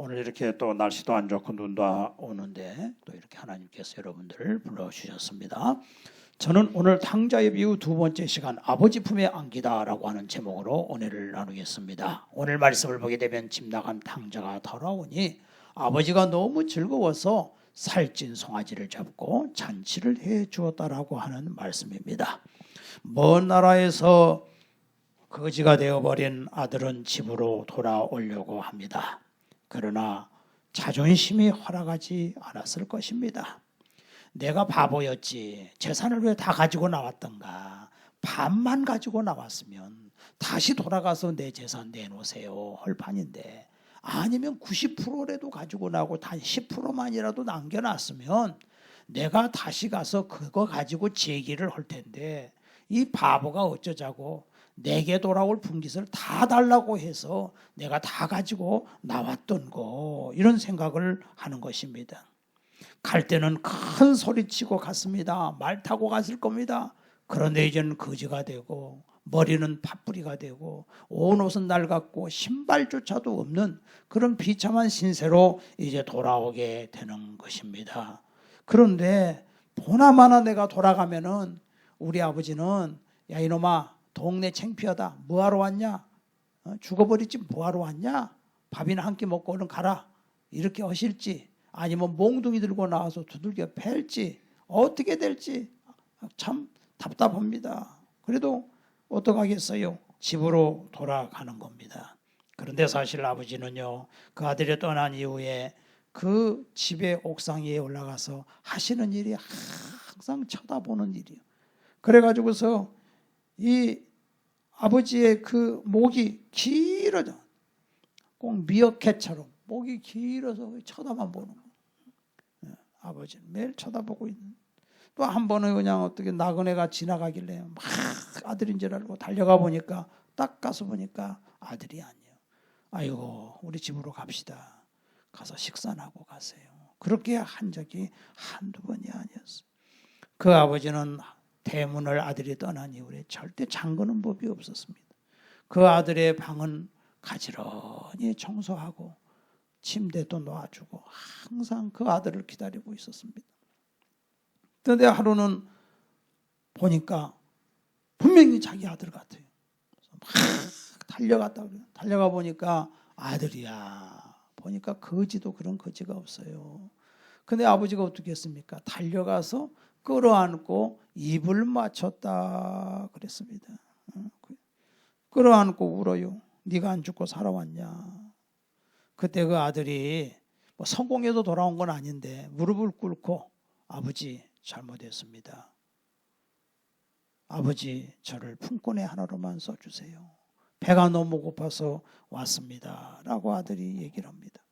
오늘 이렇게 또 날씨도 안 좋고 눈도 오는데 또 이렇게 하나님께서 여러분들을 불러주셨습니다. 저는 오늘 탕자의 비유 두 번째 시간 아버지 품에 안기다라고 하는 제목으로 은혜를 나누겠습니다. 오늘 말씀을 보게 되면 집 나간 탕자가 돌아오니 아버지가 너무 즐거워서 살찐 송아지를 잡고 잔치를 해 주었다라고 하는 말씀입니다. 먼 나라에서 거지가 되어버린 아들은 집으로 돌아오려고 합니다. 그러나 자존심이 허락하지 않았을 것입니다. 내가 바보였지. 재산을 왜 다 가지고 나왔던가. 반만 가지고 나왔으면 다시 돌아가서 내 재산 내놓으세요. 헐판인데. 아니면 90%라도 가지고 나오고 단 10%만이라도 남겨놨으면 내가 다시 가서 그거 가지고 제기를 할 텐데 이 바보가 어쩌자고 내게 돌아올 분깃을 다 달라고 해서 내가 다 가지고 나왔던 거, 이런 생각을 하는 것입니다. 갈 때는 큰 소리치고 갔습니다. 말 타고 갔을 겁니다. 그런데 이제는 거지가 되고 머리는 팥뿌리가 되고 온 옷은 낡았고 신발조차도 없는 그런 비참한 신세로 이제 돌아오게 되는 것입니다. 그런데 보나마나 내가 돌아가면은 우리 아버지는 야 이놈아 동네 창피하다. 뭐하러 왔냐? 죽어버리지 뭐하러 왔냐? 밥이나 한 끼 먹고 얼른 가라. 이렇게 하실지 아니면 몽둥이 들고 나와서 두들겨 팰지 어떻게 될지 참 답답합니다. 그래도 어떡하겠어요? 집으로 돌아가는 겁니다. 그런데 사실 아버지는요, 그 아들이 떠난 이후에 그 집의 옥상 위에 올라가서 하시는 일이 항상 쳐다보는 일이에요. 그래가지고서 이 아버지의 그 목이 길어져. 꼭 미어캣처럼 목이 길어서 쳐다만 보는 거예요. 아버지는 매일 쳐다보고 있는. 또 한 번은 그냥 어떻게 나그네가 지나가길래 막 아들인 줄 알고 달려가 보니까 딱 가서 보니까 아들이 아니에요. 아이고 우리 집으로 갑시다. 가서 식사나 하고 가세요. 그렇게 한 적이 한두 번이 아니었어요. 그 아버지는 대문을 아들이 떠난 이후에 절대 잠그는 법이 없었습니다. 그 아들의 방은 가지런히 청소하고 침대도 놓아주고 항상 그 아들을 기다리고 있었습니다. 그런데 하루는 보니까 분명히 자기 아들 같아요. 막 달려갔다 그래요. 달려가 보니까 아들이야. 보니까 거지도 그런 거지가 없어요. 근데 아버지가 어떻게 했습니까? 달려가서 끌어안고 입을 맞췄다 그랬습니다. 끌어안고 울어요. 네가 안 죽고 살아왔냐. 그때 그 아들이 뭐 성공해도 돌아온 건 아닌데 무릎을 꿇고 아버지 잘못했습니다. 아버지 저를 품꾼의 하나로만 써주세요. 배가 너무 고파서 왔습니다. 라고 아들이 얘기를 합니다.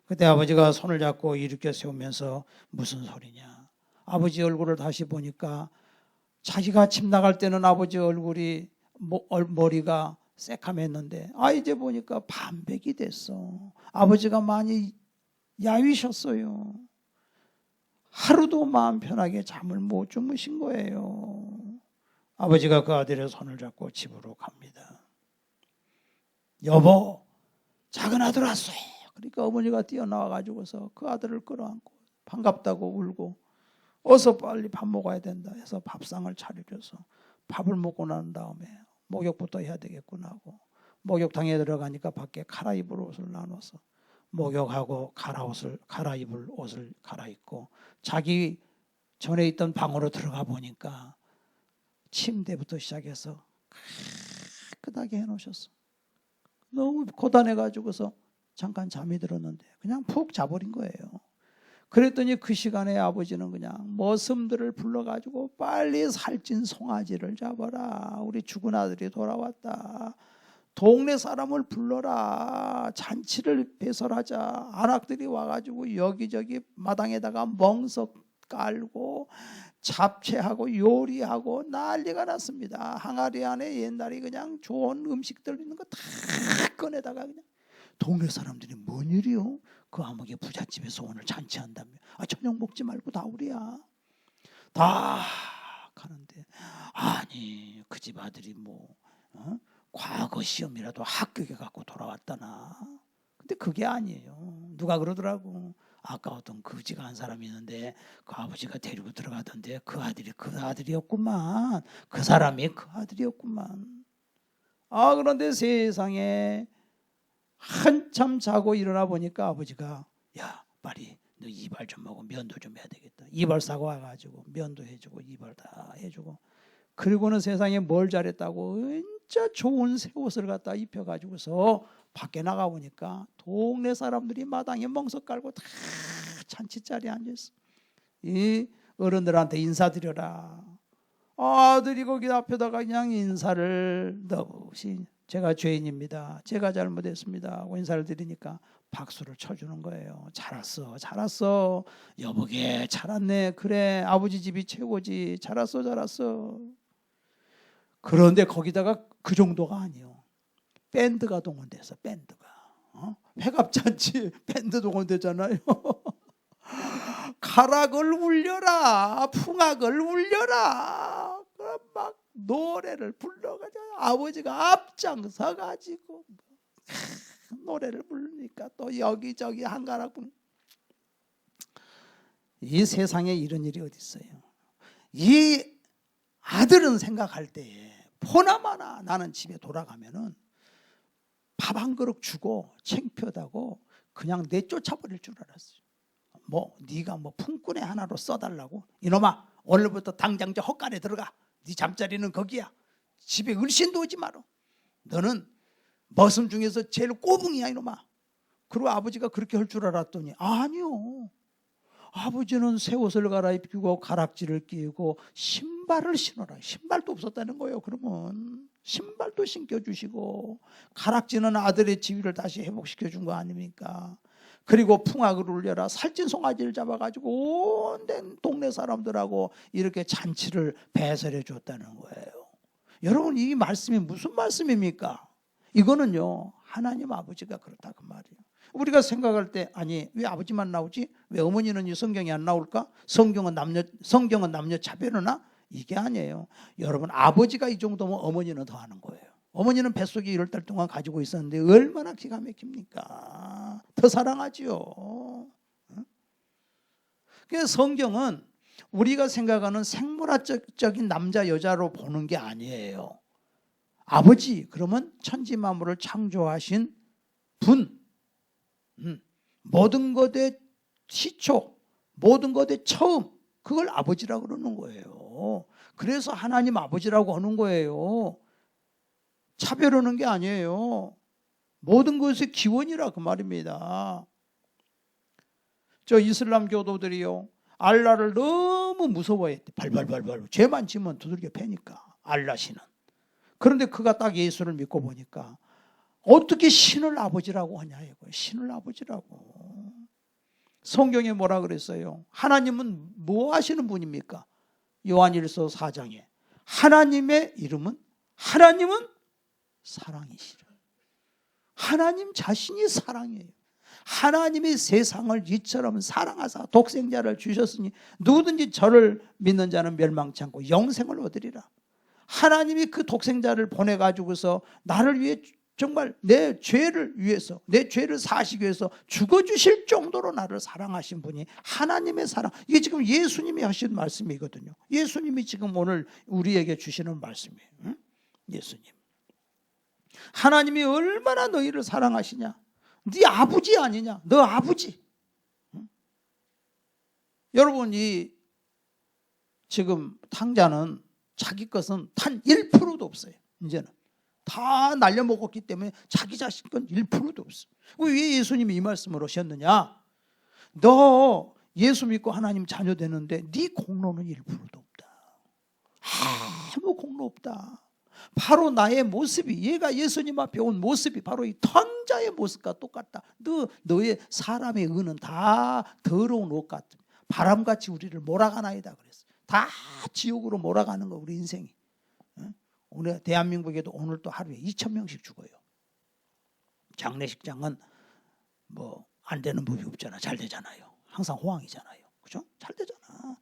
그때 아버지가 손을 잡고 일으켜 세우면서 무슨 소리냐. 아버지 얼굴을 다시 보니까 자기가 집 나갈 때는 아버지 얼굴이 머리가 새카맸는데 이제 보니까 반백이 됐어. 아버지가 많이 야위셨어요. 하루도 마음 편하게 잠을 못 주무신 거예요. 아버지가 그 아들의 손을 잡고 집으로 갑니다. 여보, 작은 아들 왔어요. 그러니까 어머니가 뛰어나와가지고서 그 아들을 끌어안고 반갑다고 울고 어서 빨리 밥 먹어야 된다 해서 밥상을 차려줘서 밥을 먹고 난 다음에 목욕부터 해야 되겠구나 하고 목욕탕에 들어가니까 밖에 갈아입을 옷을 나눠서 목욕하고 갈아입을 옷을 갈아입고 자기 전에 있던 방으로 들어가 보니까 침대부터 시작해서 깨끗하게 해놓으셨어. 너무 고단해가지고서 잠깐 잠이 들었는데 그냥 푹 자버린 거예요. 그랬더니 그 시간에 아버지는 그냥 머슴들을 불러가지고 빨리 살찐 송아지를 잡아라. 우리 죽은 아들이 돌아왔다. 동네 사람을 불러라. 잔치를 배설하자. 안악들이 와가지고 여기저기 마당에다가 멍석 깔고 잡채하고 요리하고 난리가 났습니다. 항아리 안에 옛날에 그냥 좋은 음식들 있는 거 다 꺼내다가 그냥 동네 사람들이 뭔 일이요? 그 아무개 부잣집에서 오늘 잔치한다며. 저녁 먹지 말고 다 우리야. 다 가는데 아니 그 집 아들이 과거 시험이라도 합격해 갖고 돌아왔다나. 근데 그게 아니에요. 누가 그러더라고. 아까 어떤 거지가 한 사람이 있는데 그 아버지가 데리고 들어가던데 그 아들이 그 아들이었구만. 그 사람이 그 아들이었구만. 그런데 세상에 한참 자고 일어나 보니까 아버지가 야 빨리 너 이발 좀 하고 면도 좀 해야 되겠다. 이발 사고 와가지고 면도 해주고 이발 다 해주고 그리고는 세상에 뭘 잘했다고 진짜 좋은 새 옷을 갖다 입혀가지고서 밖에 나가보니까 동네 사람들이 마당에 멍석 깔고 다 잔치자리에 앉아있어. 이 어른들한테 인사드려라. 아들이 거기 앞에다가 그냥 인사를 너무시 제가 죄인입니다. 제가 잘못했습니다 하고 인사를 드리니까 박수를 쳐주는 거예요. 잘했어 잘했어 여보게 잘했네. 그래 아버지 집이 최고지. 잘했어 잘했어. 그런데 거기다가 그 정도가 아니에요. 밴드가 동원돼서 밴드가 회갑잔치 밴드 동원되잖아요. 가락을 울려라 풍악을 울려라 막 노래를 불러가지고 아버지가 앞장서가지고 노래를 부르니까 또 여기저기 한가락 부르. 이 세상에 이런 일이 어디 있어요. 이 아들은 생각할 때에 보나마나 나는 집에 돌아가면은 밥 한 그릇 주고 창피하다고 그냥 내쫓아버릴 줄 알았어요. 네가 품꾼에 하나로 써달라고? 이놈아 오늘부터 당장 저 헛간에 들어가. 네 잠자리는 거기야. 집에 을신도 오지 마라. 너는 머슴 중에서 제일 꼬붕이야 이놈아. 그리고 아버지가 그렇게 할 줄 알았더니 아니요. 아버지는 새 옷을 갈아입히고 가락지를 끼고 신발을 신어라. 신발도 없었다는 거예요. 그러면 신발도 신겨주시고 가락지는 아들의 지위를 다시 회복시켜준 거 아닙니까? 그리고 풍악을 울려라. 살찐 송아지를 잡아가지고 온 동네 사람들하고 이렇게 잔치를 배설해 줬다는 거예요. 여러분 이 말씀이 무슨 말씀입니까? 이거는요 하나님 아버지가 그렇다 그 말이에요. 우리가 생각할 때 아니 왜 아버지만 나오지? 왜 어머니는 이 성경에 안 나올까? 성경은 남녀 차별하나? 이게 아니에요. 여러분 아버지가 이 정도면 어머니는 더 하는 거예요. 어머니는 뱃속에 8달 동안 가지고 있었는데 얼마나 기가 막힙니까? 더 사랑하지요. 그래서 성경은 우리가 생각하는 생물학적인 남자 여자로 보는 게 아니에요. 아버지 그러면 천지 만물을 창조하신 분, 모든 것의 시초, 모든 것의 처음, 그걸 아버지라고 그러는 거예요. 그래서 하나님 아버지라고 하는 거예요. 차별하는 게 아니에요. 모든 것의 기원이라 그 말입니다. 저 이슬람 교도들이요 알라를 너무 무서워했대. 발발발발 죄만 지면 두들겨 패니까 알라 신은. 그런데 그가 딱 예수를 믿고 보니까 어떻게 신을 아버지라고 하냐 이거예요. 신을 아버지라고. 성경에 뭐라 그랬어요? 하나님은 뭐 하시는 분입니까? 요한일서 4장에 하나님의 이름은 하나님은 사랑이시라. 하나님 자신이 사랑이에요. 하나님이 세상을 이처럼 사랑하사 독생자를 주셨으니 누구든지 저를 믿는 자는 멸망치 않고 영생을 얻으리라. 하나님이 그 독생자를 보내가지고서 나를 위해 정말 내 죄를 위해서 내 죄를 사시기 위해서 죽어주실 정도로 나를 사랑하신 분이 하나님의 사랑. 이게 지금 예수님이 하신 말씀이거든요. 예수님이 지금 오늘 우리에게 주시는 말씀이에요. 응? 예수님 하나님이 얼마나 너희를 사랑하시냐. 네 아버지 아니냐. 너 아버지. 응? 여러분 이 지금 탕자는 자기 것은 단 1%도 없어요. 이제는 다 날려먹었기 때문에 자기 자식 건 1%도 없어. 왜 예수님이 이 말씀을 하셨느냐? 너 예수 믿고 하나님 자녀 되는데 네 공로는 1%도 없다. 아무 공로 없다. 바로 나의 모습이 얘가 예수님 앞에 온 모습이 바로 이 탕자의 모습과 똑같다. 너의 사람의 은은 다 더러운 옷 같은 바람같이 우리를 몰아가나이다 그랬어. 다 지옥으로 몰아가는 거 우리 인생이. 오늘 대한민국에도 오늘 또 하루에 2,000명씩 죽어요. 장례식장은 뭐 안 되는 법이 없잖아. 잘 되잖아요. 항상 호황이잖아요. 그죠? 잘 되잖아.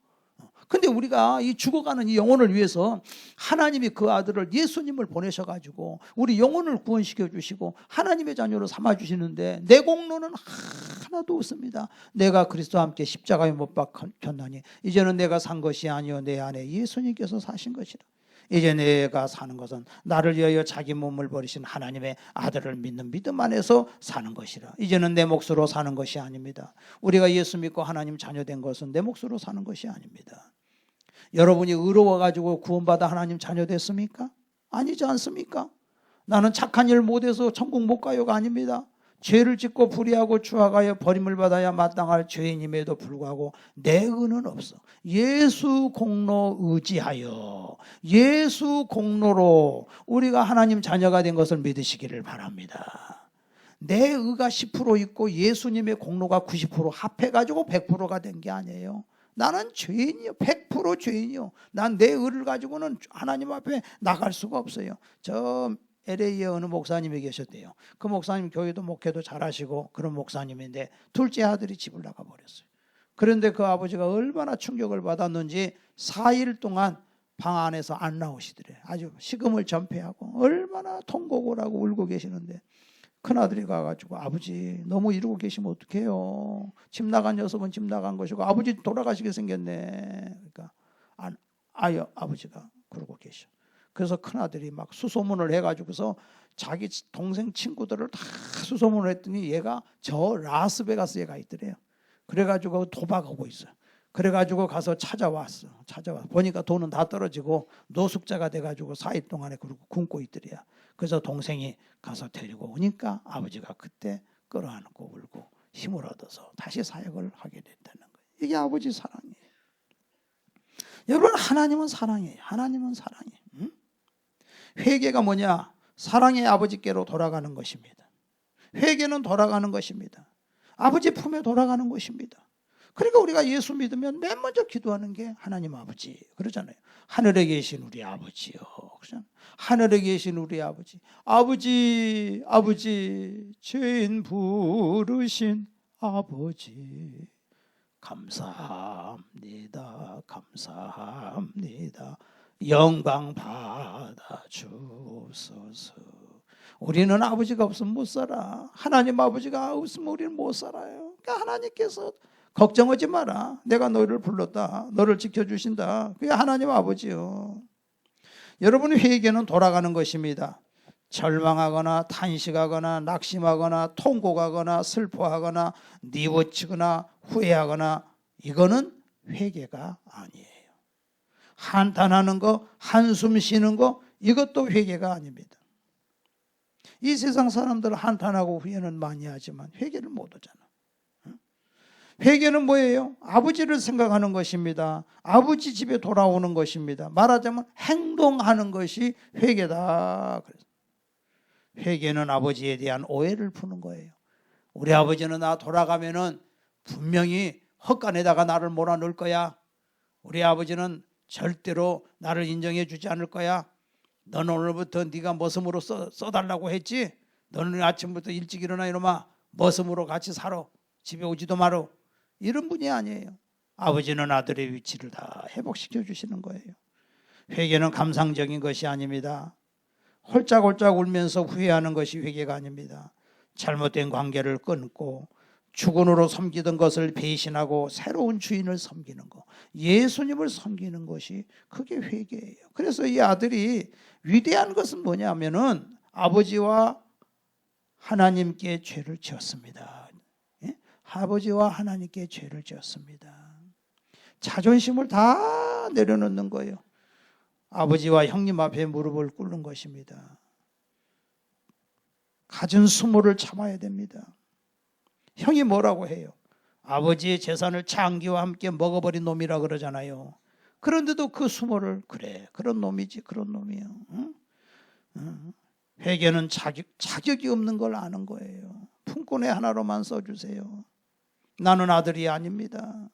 근데 우리가 이 죽어가는 이 영혼을 위해서 하나님이 그 아들을 예수님을 보내셔가지고 우리 영혼을 구원시켜 주시고 하나님의 자녀로 삼아 주시는데 내 공로는 하나도 없습니다. 내가 그리스도와 함께 십자가에 못 박혔나니 이제는 내가 산 것이 아니요 내 안에 예수님께서 사신 것이라. 이제 내가 사는 것은 나를 위하여 자기 몸을 버리신 하나님의 아들을 믿는 믿음 안에서 사는 것이라. 이제는 내 몫으로 사는 것이 아닙니다. 우리가 예수 믿고 하나님 자녀된 것은 내 몫으로 사는 것이 아닙니다. 여러분이 의로워가지고 구원받아 하나님 자녀 됐습니까? 아니지 않습니까? 나는 착한 일 못해서 천국 못 가요가 아닙니다. 죄를 짓고 불의하고 추악하여 버림을 받아야 마땅할 죄인임에도 불구하고 내 의는 없어. 예수 공로 의지하여 예수 공로로 우리가 하나님 자녀가 된 것을 믿으시기를 바랍니다. 내 의가 10% 있고 예수님의 공로가 90% 합해가지고 100%가 된 게 아니에요. 나는 죄인이요. 100% 죄인이요. 난 내 의를 가지고는 하나님 앞에 나갈 수가 없어요. 저 LA에 어느 목사님이 계셨대요. 그 목사님 교회도 목회도 잘하시고 그런 목사님인데 둘째 아들이 집을 나가버렸어요. 그런데 그 아버지가 얼마나 충격을 받았는지 4일 동안 방 안에서 안 나오시더래요. 아주 식음을 전폐하고 얼마나 통곡을 하고 울고 계시는데 큰아들이 가가지고 아버지 너무 이러고 계시면 어떡해요. 집 나간 녀석은 집 나간 것이고 아버지 돌아가시게 생겼네. 그러니까 아버지가 그러고 계셔. 그래서 큰아들이 막 수소문을 해가지고서 자기 동생 친구들을 다 수소문을 했더니 얘가 저 라스베가스에 가 있더래요. 그래가지고 도박하고 있어요. 그래가지고 가서 찾아왔어. 보니까 돈은 다 떨어지고 노숙자가 돼가지고 4일 동안에 그러고 굶고 있더래요. 그래서 동생이 가서 데리고 오니까 아버지가 그때 끌어안고 울고 힘을 얻어서 다시 사역을 하게 됐다는 거예요. 이게 아버지 사랑이에요. 여러분 하나님은 사랑이에요. 하나님은 사랑이에요. 응? 회개가 뭐냐? 사랑의 아버지께로 돌아가는 것입니다. 회개는 돌아가는 것입니다. 아버지 품에 돌아가는 것입니다. 그러니까 우리가 예수 믿으면 맨 먼저 기도하는 게 하나님 아버지 그러잖아요. 하늘에 계신 우리 아버지요. 그렇잖아요. 하늘에 계신 우리 아버지. 아버지 죄인 부르신 아버지 감사합니다. 영광 받아 주소서. 우리는 아버지가 없으면 못 살아. 하나님 아버지가 없으면 우리는 못 살아요. 그러니까 하나님께서 걱정하지 마라. 내가 너를 불렀다. 너를 지켜주신다. 그게 하나님 아버지요. 여러분의 회개는 돌아가는 것입니다. 절망하거나 탄식하거나 낙심하거나 통곡하거나 슬퍼하거나 뉘우치거나 후회하거나 이거는 회개가 아니에요. 한탄하는 거, 한숨 쉬는 거 이것도 회개가 아닙니다. 이 세상 사람들은 한탄하고 후회는 많이 하지만 회개를 못 하잖아. 회개는 뭐예요? 아버지를 생각하는 것입니다. 아버지 집에 돌아오는 것입니다. 말하자면 행동하는 것이 회개다. 회개는 아버지에 대한 오해를 푸는 거예요. 우리 아버지는 나 돌아가면은 분명히 헛간에다가 나를 몰아넣을 거야. 우리 아버지는 절대로 나를 인정해 주지 않을 거야. 너는 오늘부터 네가 머슴으로 써달라고 했지? 너는 아침부터 일찍 일어나 이놈아. 머슴으로 같이 살아. 집에 오지도 마라. 이런 분이 아니에요. 아버지는 아들의 위치를 다 회복시켜 주시는 거예요. 회개는 감상적인 것이 아닙니다. 홀짝홀짝 울면서 후회하는 것이 회개가 아닙니다. 잘못된 관계를 끊고 주군으로 섬기던 것을 배신하고 새로운 주인을 섬기는 것, 예수님을 섬기는 것이 그게 회개예요. 그래서 이 아들이 위대한 것은 뭐냐면은 아버지와 하나님께 죄를 지었습니다. 아버지와 하나님께 죄를 지었습니다. 자존심을 다 내려놓는 거예요. 아버지와 형님 앞에 무릎을 꿇는 것입니다. 갖은 수모를 참아야 됩니다. 형이 뭐라고 해요? 아버지의 재산을 창기와 함께 먹어버린 놈이라 그러잖아요. 그런데도 그 수모를 그래 그런 놈이지 그런 놈이요. 응? 회개는 자격이 없는 걸 아는 거예요. 품꾼의 하나로만 써주세요. 나는 아들이 아닙니다.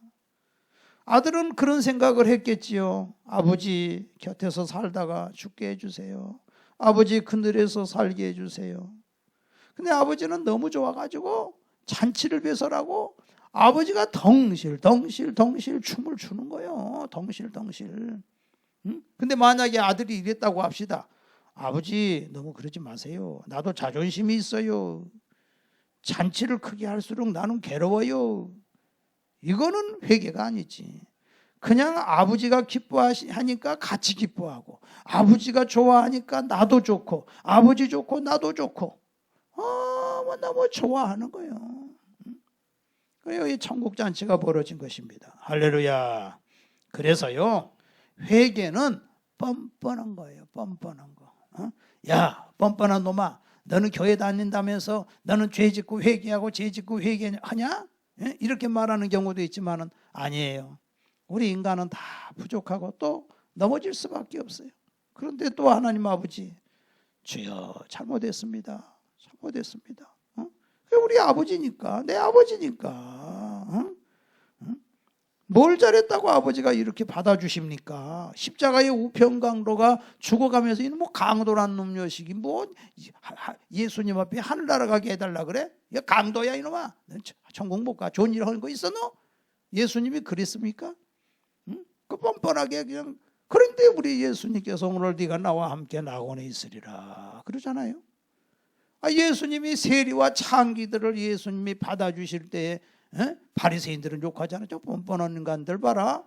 아들은 그런 생각을 했겠지요. 아버지 곁에서 살다가 죽게 해주세요. 아버지 그늘에서 살게 해주세요. 근데 아버지는 너무 좋아가지고 잔치를 배설하고 아버지가 덩실 춤을 추는 거예요. 덩실. 응? 근데 만약에 아들이 이랬다고 합시다. 아버지 너무 그러지 마세요. 나도 자존심이 있어요. 잔치를 크게 할수록 나는 괴로워요. 이거는 회개가 아니지. 그냥 아버지가 기뻐하니까 같이 기뻐하고, 아버지가 좋아하니까 나도 좋고, 아버지 좋고 나도 좋고, 너무 좋아하는 거예요. 그래요, 이 천국 잔치가 벌어진 것입니다. 할렐루야. 그래서요, 회개는 뻔뻔한 거예요. 뻔뻔한 거. 야, 뻔뻔한 놈아, 너는 교회 다닌다면서 너는 죄 짓고 회개하고 죄 짓고 회개하냐? 이렇게 말하는 경우도 있지만은 아니에요. 우리 인간은 다 부족하고 또 넘어질 수밖에 없어요. 그런데 또 하나님 아버지, 주여 잘못했습니다. 잘못했습니다. 우리 아버지니까, 내 아버지니까. 뭘 잘했다고 아버지가 이렇게 받아주십니까? 십자가의 우편강도가 죽어가면서 이놈 뭐 강도란 놈 녀석이 뭐 예수님 앞에 하늘 날아가게 해달라 그래? 야, 강도야 이놈아. 천국 못 가. 좋은 일 하는 거 있어 너? 예수님이 그랬습니까? 그 뻔뻔하게 그냥. 그런데 우리 예수님께서 오늘 네가 나와 함께 낙원에 있으리라 그러잖아요. 예수님이 세리와 창기들을 예수님이 받아주실 때에 바리새인들은 욕하잖아요. 저 뻔뻔한 인간들 봐라.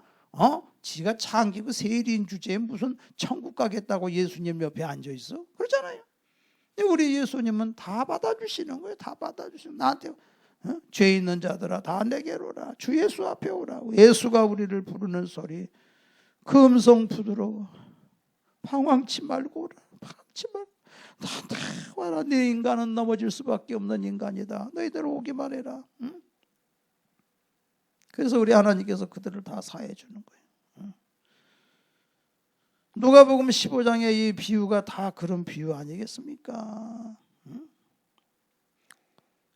지가 창기고 세리인 주제에 무슨 천국 가겠다고 예수님 옆에 앉아있어? 그러잖아요. 우리 예수님은 다 받아주시는 거예요. 다 받아주시는 나한테 죄 있는 자들아 다 내게로 오라. 주 예수 앞에 오라. 예수가 우리를 부르는 소리. 그 음성 부드러워. 방황치 말고 오라. 방황치 말고. 다 와라. 내 인간은 넘어질 수밖에 없는 인간이다. 너희들 오기만 해라. 응? 그래서 우리 하나님께서 그들을 다 사해 주는 거예요. 누가복음 15장의 이 비유가 다 그런 비유 아니겠습니까?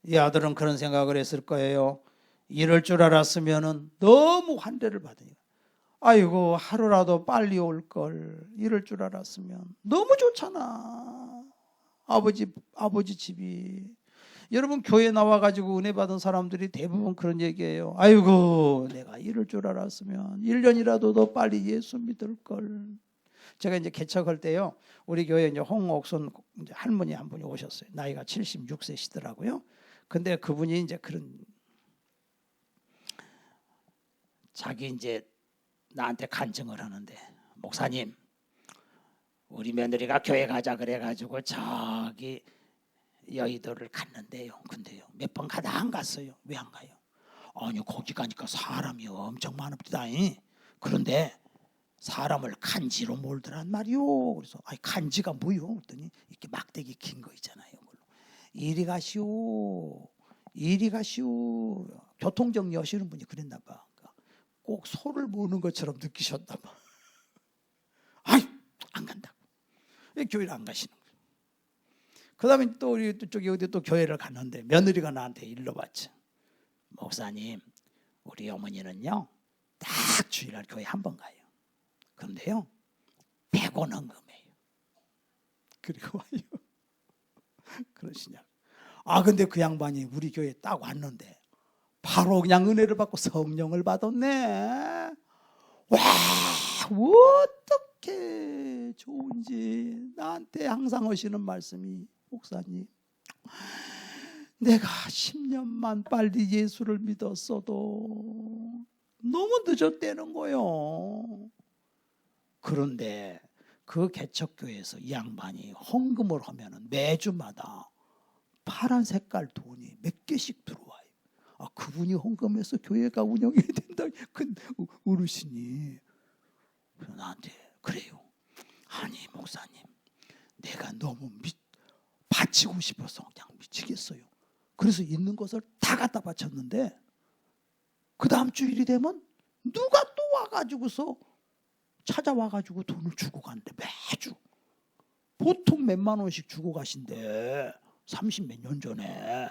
이 아들은 그런 생각을 했을 거예요. 이럴 줄 알았으면 너무 환대를 받으니까 아이고 하루라도 빨리 올 걸. 이럴 줄 알았으면 너무 좋잖아. 아버지 집이. 여러분 교회 나와가지고 은혜 받은 사람들이 대부분 그런 얘기예요. 아이고 내가 이럴 줄 알았으면 1년이라도 더 빨리 예수 믿을 걸. 제가 이제 개척할 때요, 우리 교회 이제 홍옥순 이제 할머니 한 분이 오셨어요. 나이가 76세시더라고요. 근데 그분이 이제 그런 자기 이제 나한테 간증을 하는데, 목사님 우리 며느리가 교회 가자 그래가지고 저기 여의도를 갔는데요. 근데요 몇 번 가다 안 갔어요. 왜 안 가요? 아니 거기 가니까 사람이 엄청 많읍니다. 그런데 사람을 간지로 몰더란 말이요. 그래서 아니 간지가 뭐요? 그랬더니 이렇게 막대기 긴 거 있잖아요. 이리 가시오. 이리 가시오. 교통정리 하시는 분이 그랬나 봐. 꼭 소를 모으는 것처럼 느끼셨나 봐. 아이 안 간다고. 왜 교회를 안 가시는 거예요? 그 다음에 또 우리 쪽에 어디 또 교회를 갔는데 며느리가 나한테 일러봤죠. 목사님 우리 어머니는요 딱 주일날 교회 한 번 가요. 그런데요 100원 헌금해요. 그리고 와요. 그러시냐. 근데 그 양반이 우리 교회에 딱 왔는데 바로 그냥 은혜를 받고 성령을 받았네. 와 어떻게 좋은지. 나한테 항상 하시는 말씀이, 목사님 내가 10년만 빨리 예수를 믿었어도 너무 늦었다는 거예요. 그런데 그 개척교회에서 이 양반이 헌금을 하면 매주마다 파란 색깔 돈이 몇 개씩 들어와요. 그분이 헌금해서 교회가 운영이 된다. 그 어르신이 나한테 그래요. 아니 목사님 내가 너무 바치고 싶어서 그냥 미치겠어요. 그래서 있는 것을 다 갖다 바쳤는데 그 다음 주일이 되면 누가 또 와가지고서 찾아와가지고 돈을 주고 간대. 매주 보통 몇만 원씩 주고 가신대. 30몇 년 전에.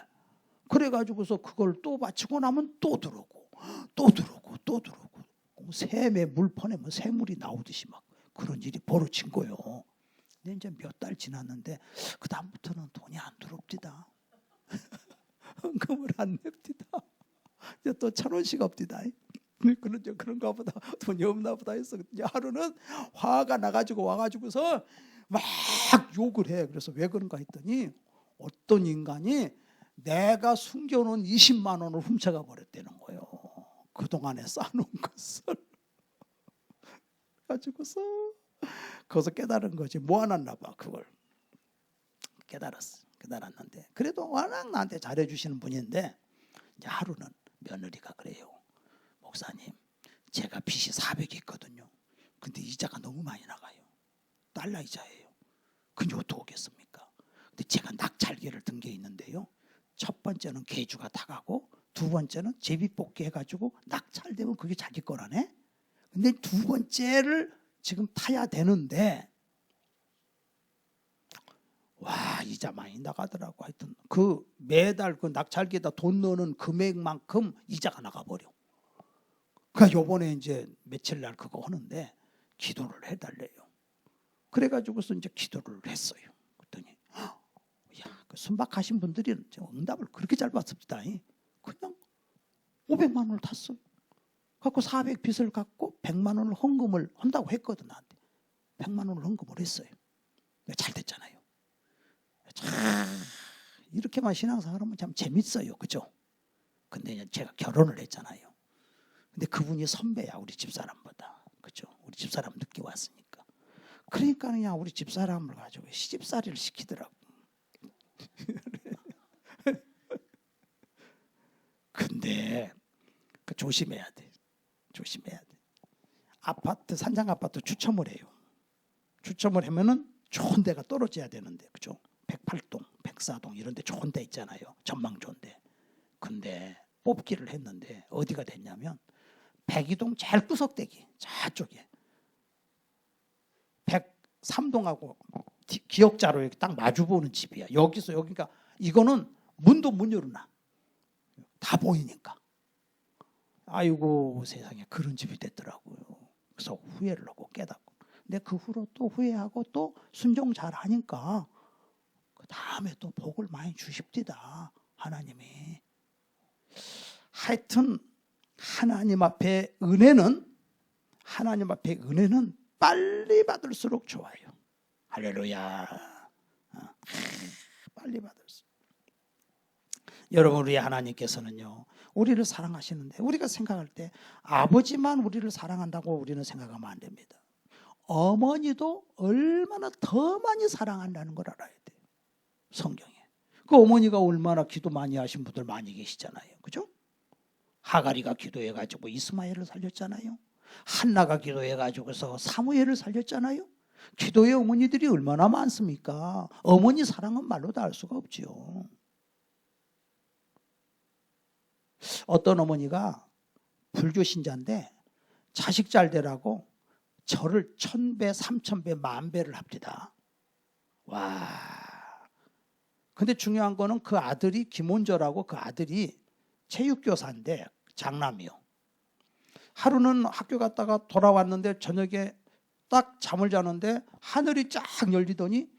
그래가지고서 그걸 또 바치고 나면 또 들어오고 또 들어오고 또 들어오고 샘에 물 퍼내면 샘물이 나오듯이 막 그런 일이 벌어진 거예요. 근데 이제 몇 달 지났는데 그 다음부터는 돈이 안 들어옵디다. 헌금을 안 냅디다. 이제 또 1,000원씩 없디다. 그런가 보다. 돈이 없나 보다 해서 하루는 화가 나가지고 와가지고서 막 욕을 해. 그래서 왜 그런가 했더니 어떤 인간이 내가 숨겨놓은 20만 원을 훔쳐가 버렸다는 거예요. 그동안에 쌓아놓은 것을 가지고서 거기서 깨달은 거지. 모아놨나 봐. 그걸 깨달았는데 그래도 워낙 나한테 잘해주시는 분인데 이제 하루는 며느리가 그래요. 목사님, 제가 빚이 400이 있거든요. 근데 이자가 너무 많이 나가요. 달러 이자예요. 근데 어떡하겠습니까? 근데 제가 낙찰기를 든 게 있는데요. 첫 번째는 계주가 타가고 두 번째는 제비뽑기 해가지고 낙찰되면 그게 자기 거라네. 근데 두 번째를 지금 타야 되는데 와, 이자 많이 나가더라고. 하여튼 그 매달 그 낙찰기에다 돈 넣는 금액만큼 이자가 나가버려. 그러니까 요번에 이제 며칠 날 그거 하는데 기도를 해달래요. 그래가지고서 이제 기도를 했어요. 그랬더니 야, 그 순박하신 분들이 응답을 그렇게 잘 받습니다. 그냥 500만 원을 탔어요. 갖고 400 빚을 갚고 100만 원을 헌금을 한다고 했거든. 나한테 100만 원을 헌금을 했어요. 잘 됐잖아요. 참 이렇게만 신앙생활하면 참 재밌어요. 그죠? 근데 제가 결혼을 했잖아요. 근데 그분이 선배야, 우리 집사람보다. 그죠? 우리 집사람 늦게 왔으니까. 그러니까 그냥 우리 집사람을 가지고 시집살이를 시키더라고. 근데 조심해야 돼. 조심해야 돼. 아파트, 산장 아파트 추첨을 해요. 추첨을 하면은 좋은 데가 떨어져야 되는데, 그죠? 108동, 104동 이런 데 좋은 데 있잖아요. 전망 좋은 데. 근데 뽑기를 했는데 어디가 됐냐면 102동 제일 구석대기 저쪽에 103동하고 기역자로 이렇게 딱 마주보는 집이야. 여기서 여기가 이거는 문도 못 열어놔. 다 보이니까. 아이고 세상에 그런 집이 됐더라고요. 그래서 후회를 하고 깨닫고. 근데 그 후로 또 후회하고 또 순종 잘 하니까 그 다음에 또 복을 많이 주십디다. 하나님이. 하여튼 하나님 앞에 은혜는 빨리 받을수록 좋아요. 할렐루야. 빨리 받을수록. 여러분, 우리 하나님께서는요, 우리를 사랑하시는데 우리가 생각할 때 아버지만 우리를 사랑한다고 우리는 생각하면 안 됩니다. 어머니도 얼마나 더 많이 사랑한다는 걸 알아야 돼요. 성경에. 그 어머니가 얼마나 기도 많이 하신 분들 많이 계시잖아요. 그죠? 하가리가 기도해가지고 이스마엘을 살렸잖아요. 한나가 기도해가지고서 사무엘을 살렸잖아요. 기도의 어머니들이 얼마나 많습니까? 어머니 사랑은 말로 다 알 수가 없지요. 어떤 어머니가 불교 신자인데 자식 잘 되라고 절을 1000배, 3000배, 10,000배를 합니다. 와. 근데 중요한 거는 그 아들이 김원절하고 그 아들이 체육교사인데 장남이요. 하루는 학교 갔다가 돌아왔는데 저녁에 딱 잠을 자는데 하늘이 쫙 열리더니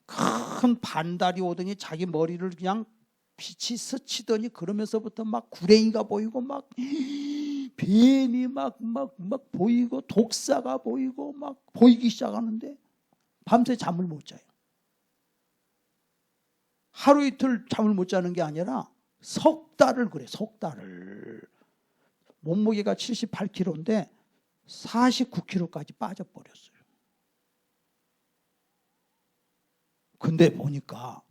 큰 반달이 오더니 자기 머리를 그냥 빛이 스치더니 그러면서부터 막 구랭이가 보이고 막 뱀이 막 보이고 독사가 보이고 막 보이기 시작하는데 밤새 잠을 못 자요. 하루 이틀 잠을 못 자는 게 아니라 석 달을 그래. 석 달을. 몸무게가 78kg인데 49kg까지 빠져버렸어요. 근데 보니까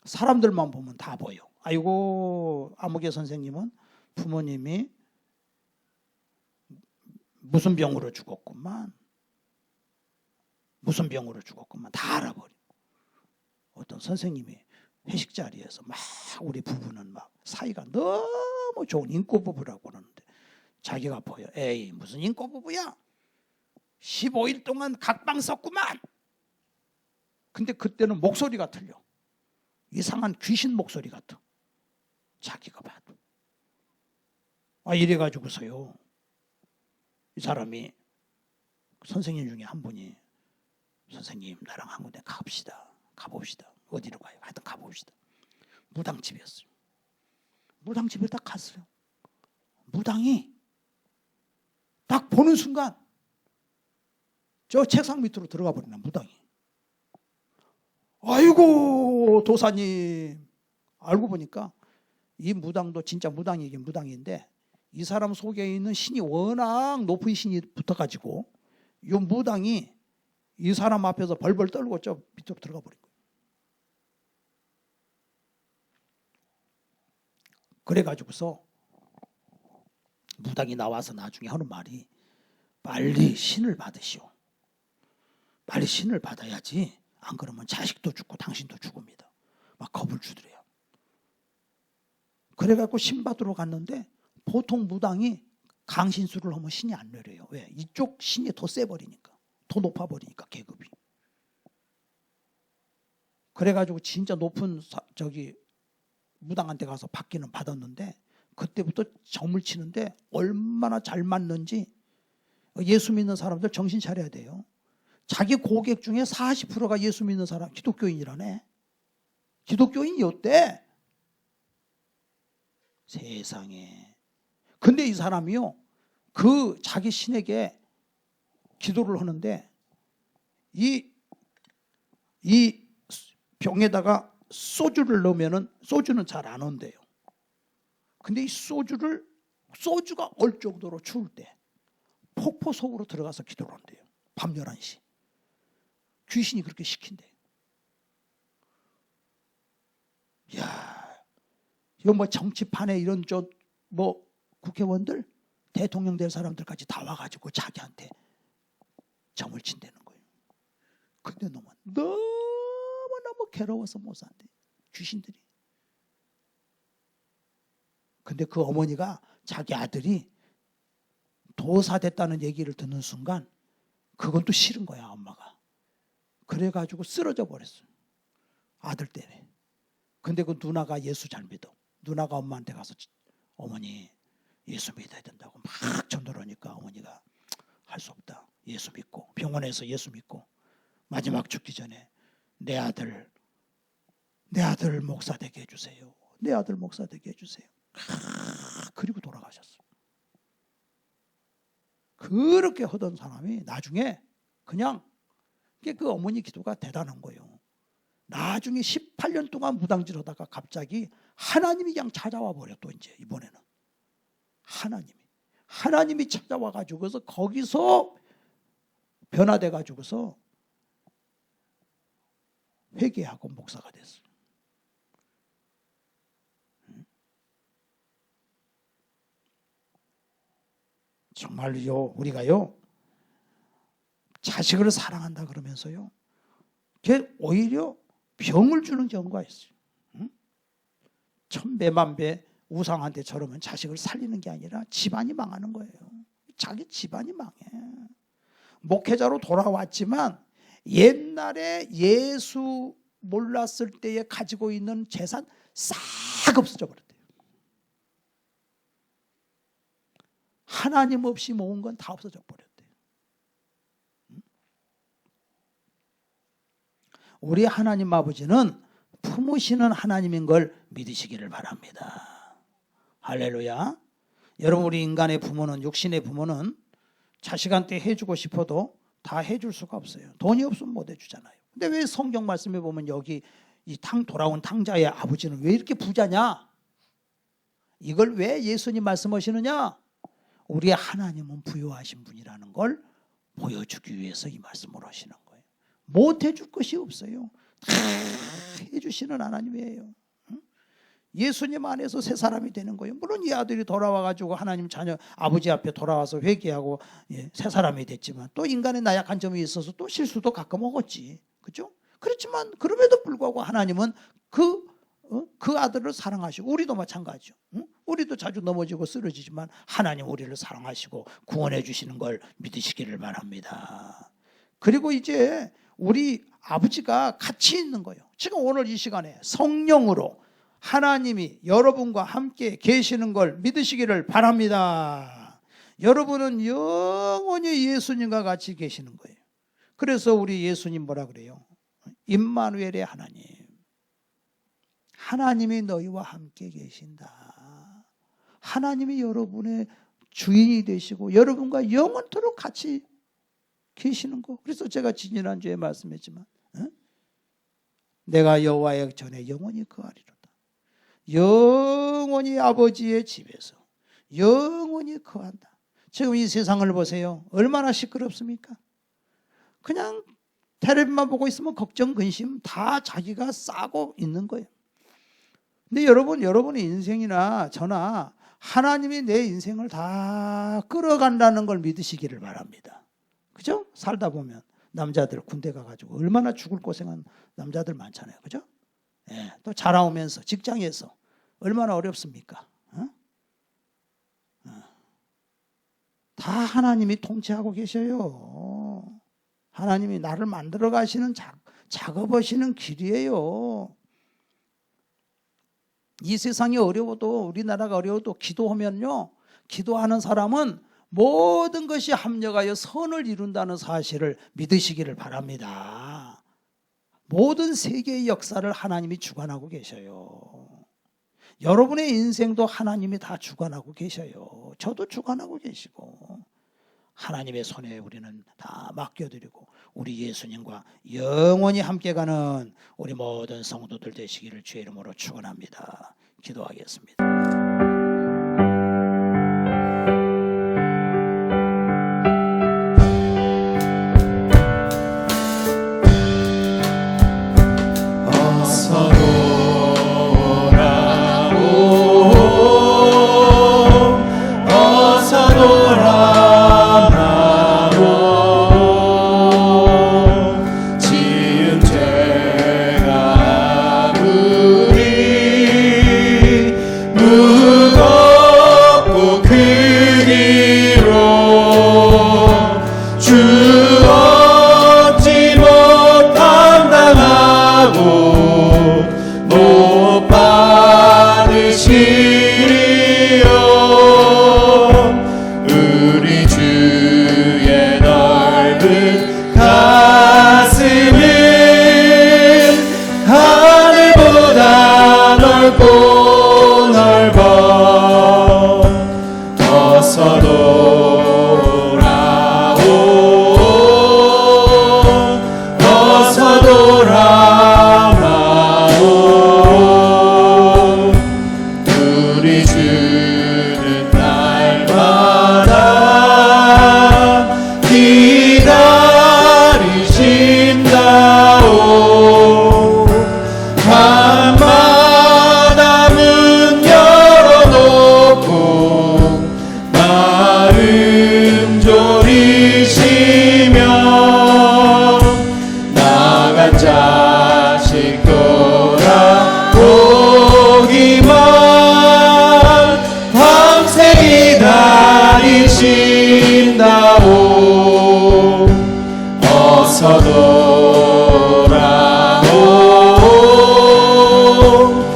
사람들만 보면 다 보여. 아이고, 아무개 선생님은 부모님이 무슨 병으로 죽었구만. 무슨 병으로 죽었구만. 다 알아버려. 어떤 선생님이 회식 자리에서 막 우리 부부는 막 사이가 너무 좋은 인꼬 부부라고 그러는데 자기가 보여. 에이, 무슨 인꼬 부부야? 15일 동안 각방 썼구만. 근데 그때는 목소리가 틀려. 이상한 귀신 목소리 같아. 자기가 봐도. 이래가지고서요. 이 사람이 선생님 중에 한 분이 선생님 나랑 한 군데 가봅시다. 어디로 가요? 하여튼 가봅시다. 무당집이었어요. 무당집에 딱 갔어요. 무당이 딱 보는 순간 저 책상 밑으로 들어가 버리나 무당이. 아이고 도사님. 알고 보니까 이 무당도 진짜 무당이긴 무당인데 이 사람 속에 있는 신이 워낙 높은 신이 붙어가지고 이 무당이 이 사람 앞에서 벌벌 떨고 저 밑으로 들어가 버린 거예요. 그래가지고서 무당이 나와서 나중에 하는 말이 빨리 신을 받으시오. 빨리 신을 받아야지 안 그러면 자식도 죽고 당신도 죽습니다. 막 겁을 주더래요. 그래갖고 신 받으러 갔는데 보통 무당이 강신술을 하면 신이 안 내려요. 왜? 이쪽 신이 더 세버리니까. 더 높아버리니까 계급이. 그래가지고 진짜 높은 무당한테 가서 받기는 받았는데 그때부터 점을 치는데 얼마나 잘 맞는지 예수 믿는 사람들 정신 차려야 돼요. 자기 고객 중에 40%가 예수 믿는 사람 기독교인이라네. 기독교인이었대. 세상에. 근데 이 사람이요 그 자기 신에게 기도를 하는데 이 병에다가 소주를 넣으면은 소주는 잘 안 온대요. 근데 이 소주가 얼 정도로 추울 때 폭포 속으로 들어가서 기도를 한대요. 밤 11시. 귀신이 그렇게 시킨대. 야, 이거 뭐 정치판에 이런 국회의원들, 대통령 될 사람들까지 다 와가지고 자기한테 점을 친다는 거예요. 근데 너무너무 괴로워서 못 산대. 귀신들이. 근데 그 어머니가 자기 아들이 도사됐다는 얘기를 듣는 순간 그건 또 싫은 거야, 엄마가. 그래가지고 쓰러져 버렸어요. 아들 때문에. 근데 그 누나가 예수 잘 믿어. 누나가 엄마한테 가서 어머니 예수 믿어야 된다고 막 전도를 하니까 어머니가 할 수 없다. 예수 믿고 병원에서 예수 믿고 마지막 죽기 전에 내 아들 목사 되게 해주세요. 내 아들 목사 되게 해주세요. 그리고 돌아가셨어요. 그렇게 하던 사람이 나중에 그냥 그 어머니 기도가 대단한 거예요. 나중에 18년 동안 무당질 하다가 갑자기 하나님이 그냥 찾아와 버려. 또 이제 이번에는 하나님이 찾아와 가지고서 거기서 변화돼 가지고서 회개하고 목사가 됐어요. 정말요, 우리가요 자식을 사랑한다 그러면서요 그게 오히려 병을 주는 경우가 있어요. 천배만배 우상한테 저러면 자식을 살리는 게 아니라 집안이 망하는 거예요. 자기 집안이 망해. 목회자로 돌아왔지만 옛날에 예수 몰랐을 때에 가지고 있는 재산 싹 없어져 버렸대요. 하나님 없이 모은 건 다 없어져 버렸대요. 우리 하나님 아버지는 품으시는 하나님인 걸 믿으시기를 바랍니다. 할렐루야. 여러분, 우리 인간의 부모는, 육신의 부모는 자식한테 해주고 싶어도 다 해줄 수가 없어요. 돈이 없으면 못 해주잖아요. 근데 왜 성경 말씀에 보면 여기 돌아온 탕자의 아버지는 왜 이렇게 부자냐? 이걸 왜 예수님 말씀하시느냐? 우리 하나님은 부유하신 분이라는 걸 보여주기 위해서 이 말씀을 하시는 거예요. 못 해줄 것이 없어요. 다 해주시는 하나님이에요. 예수님 안에서 새 사람이 되는 거예요. 물론 이 아들이 돌아와가지고 하나님 자녀 아버지 앞에 돌아와서 회개하고 새 사람이 됐지만 또 인간의 나약한 점이 있어서 또 실수도 가끔 하겠지. 그죠? 그렇지만 그럼에도 불구하고 하나님은 그 아들을 사랑하시고 우리도 마찬가지죠. 우리도 자주 넘어지고 쓰러지지만 하나님 우리를 사랑하시고 구원해 주시는 걸 믿으시기를 바랍니다. 그리고 이제 우리 아버지가 같이 있는 거예요. 지금 오늘 이 시간에 성령으로 하나님이 여러분과 함께 계시는 걸 믿으시기를 바랍니다. 여러분은 영원히 예수님과 같이 계시는 거예요. 그래서 우리 예수님 뭐라 그래요? 임마누엘의 하나님. 하나님이 너희와 함께 계신다. 하나님이 여러분의 주인이 되시고 여러분과 영원토록 같이 계시는 거. 그래서 제가 지난주에 말씀했지만 내가 여호와의 전에 영원히 거하리로다. 영원히 아버지의 집에서 영원히 거한다. 지금 이 세상을 보세요. 얼마나 시끄럽습니까? 그냥 텔레비만 보고 있으면 걱정, 근심 다 자기가 싸고 있는 거예요. 근데 여러분의 인생이나 저나 하나님이 내 인생을 다 끌어간다는 걸 믿으시기를 바랍니다. 그죠? 살다 보면 남자들 군대 가가지고 얼마나 죽을 고생한 남자들 많잖아요. 그죠? 예, 또 자라오면서 직장에서 얼마나 어렵습니까? 다 하나님이 통치하고 계셔요. 하나님이 나를 만들어 가시는 작업하시는 길이에요. 이 세상이 어려워도, 우리나라가 어려워도 기도하면요, 기도하는 사람은 모든 것이 합력하여 선을 이룬다는 사실을 믿으시기를 바랍니다. 모든 세계의 역사를 하나님이 주관하고 계셔요. 여러분의 인생도 하나님이 다 주관하고 계셔요. 저도 주관하고 계시고, 하나님의 손에 우리는 다 맡겨드리고 우리 예수님과 영원히 함께 가는 우리 모든 성도들 되시기를 주의 이름으로 축원합니다. 기도하겠습니다. 어서 돌아오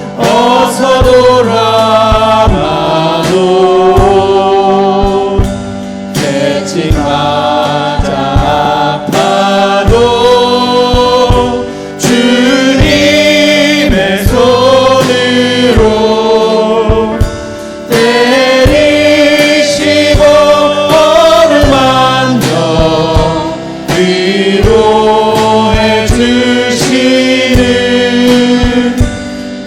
어서 돌아와도 대칭하자 아파도 주님의 손으로 때리시고 벌을 만져 위로해 주시는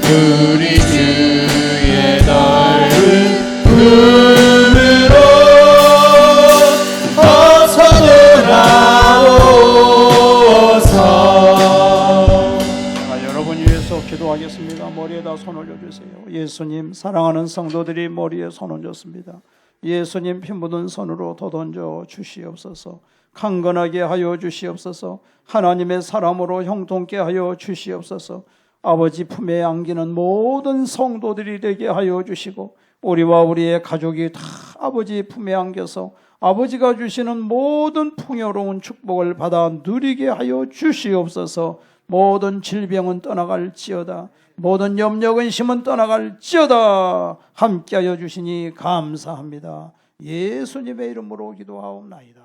우리 주의 넓은 품으로 어서 돌아오소서. 여러분 위해서 기도하겠습니다. 머리에다 손 올려주세요. 예수님, 사랑하는 성도들이 머리에 손 얹었습니다. 예수님, 피 묻은 손으로 더던져 주시옵소서. 강건하게 하여 주시옵소서. 하나님의 사람으로 형통케 하여 주시옵소서. 아버지 품에 안기는 모든 성도들이 되게 하여 주시고 우리와 우리의 가족이 다 아버지 품에 안겨서 아버지가 주시는 모든 풍요로운 축복을 받아 누리게 하여 주시옵소서. 모든 질병은 떠나갈지어다. 모든 염려 근심은 떠나갈지어다. 함께하여 주시니 감사합니다. 예수님의 이름으로 기도하옵나이다.